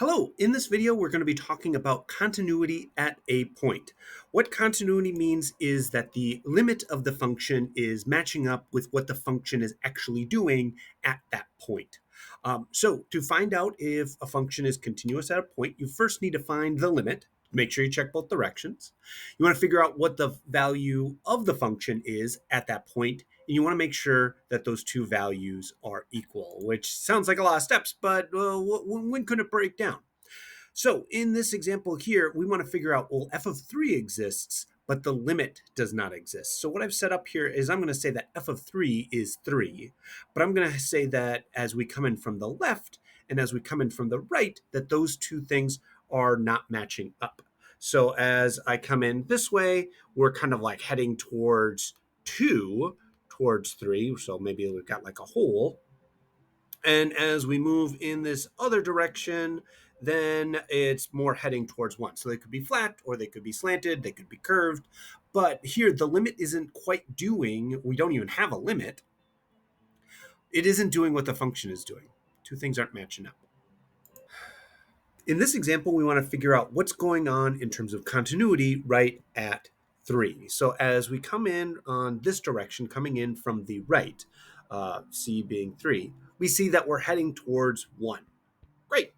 Hello, in this video we're going to be talking about continuity at a point. What continuity means is that the limit of the function is matching up with what the function is actually doing at that point. So to find out if a function is continuous at a point, you first need to find the limit. Make sure you check both directions. You want to figure out what the value of the function is at that point, and you want to make sure that those two values are equal, which sounds like a lot of steps, but when could it break down? So in this example here, we want to figure out, well, f of 3 exists, but the limit does not exist. So what I've set up here is I'm going to say that f of 3 is 3, but I'm going to say that as we come in from the left and as we come in from the right, that those two things are not matching up. So as I come in this way, we're kind of like heading towards 2, towards 3. So maybe we've got like a hole. And as we move in this other direction, then it's more heading towards 1. So they could be flat or they could be slanted, they could be curved. But here, the limit isn't quite doing, we don't even have a limit. It isn't doing what the function is doing. Two things aren't matching up. In this example, we want to figure out what's going on in terms of continuity right at 3. So as we come in on this direction, coming in from the right, C being 3, we see that we're heading towards 1. Great.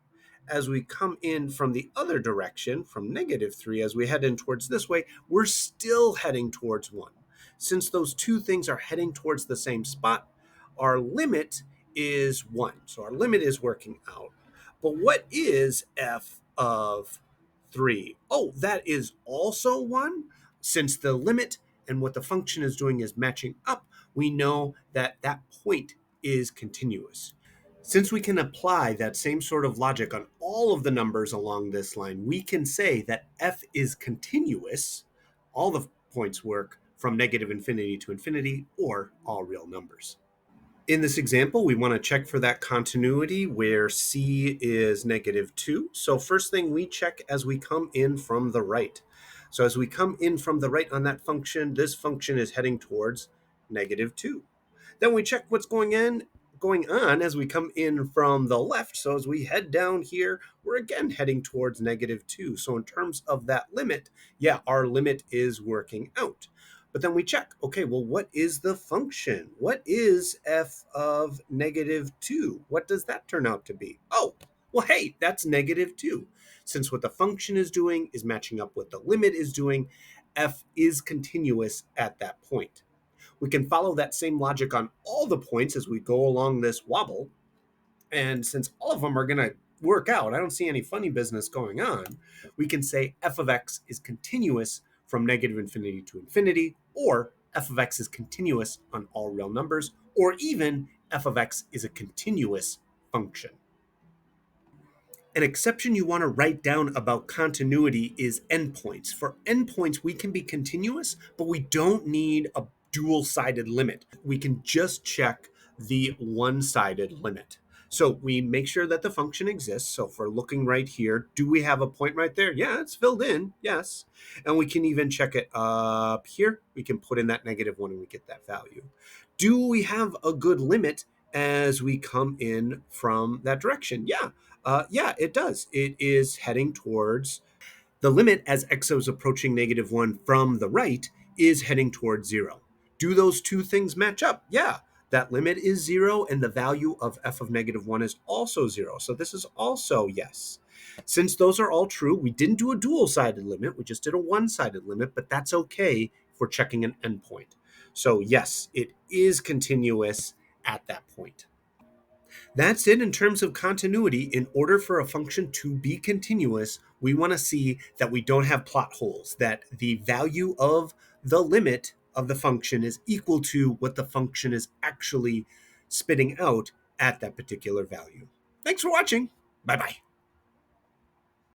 As we come in from the other direction, from -3, as we head in towards this way, we're still heading towards 1. Since those two things are heading towards the same spot, our limit is 1. So our limit is working out. But what is f of 3? Oh, that is also 1. Since the limit and what the function is doing is matching up, we know that that point is continuous. Since we can apply that same sort of logic on all of the numbers along this line, we can say that f is continuous. All the points work from -infinity to infinity, or all real numbers. In this example, we want to check for that continuity where c is -2. So first thing we check as we come in from the right. So as we come in from the right on that function, this function is heading towards -2. Then we check what's going on as we come in from the left. So as we head down here, we're again heading towards -2. So in terms of that limit, yeah, our limit is working out. But then we check, okay, well, what is the function? What is f of -2? What does that turn out to be? Oh, well, hey, that's -2. Since what the function is doing is matching up what the limit is doing, f is continuous at that point. We can follow that same logic on all the points as we go along this wobble. And since all of them are going to work out, I don't see any funny business going on, we can say f of x is continuous from -infinity to infinity, or f of x is continuous on all real numbers, or even f of x is a continuous function. An exception you want to write down about continuity is endpoints. For endpoints, we can be continuous, but we don't need a dual-sided limit. We can just check the one-sided limit. So we make sure that the function exists. So if we're looking right here, do we have a point right there? Yeah, it's filled in, yes. And we can even check it up here. We can put in that -1 and we get that value. Do we have a good limit as we come in from that direction? Yeah, it does. It is heading towards the limit as x is approaching -1 from the right is heading towards 0. Do those two things match up? Yeah, that limit is 0 and the value of f of -1 is also 0. So this is also yes. Since those are all true, we didn't do a dual-sided limit. We just did a one-sided limit, but that's okay if we're checking an endpoint. So yes, it is continuous at that point. That's it in terms of continuity. In order for a function to be continuous, we want to see that we don't have plot holes, that the value of the limit of the function is equal to what the function is actually spitting out at that particular value. Thanks for watching. Bye-bye.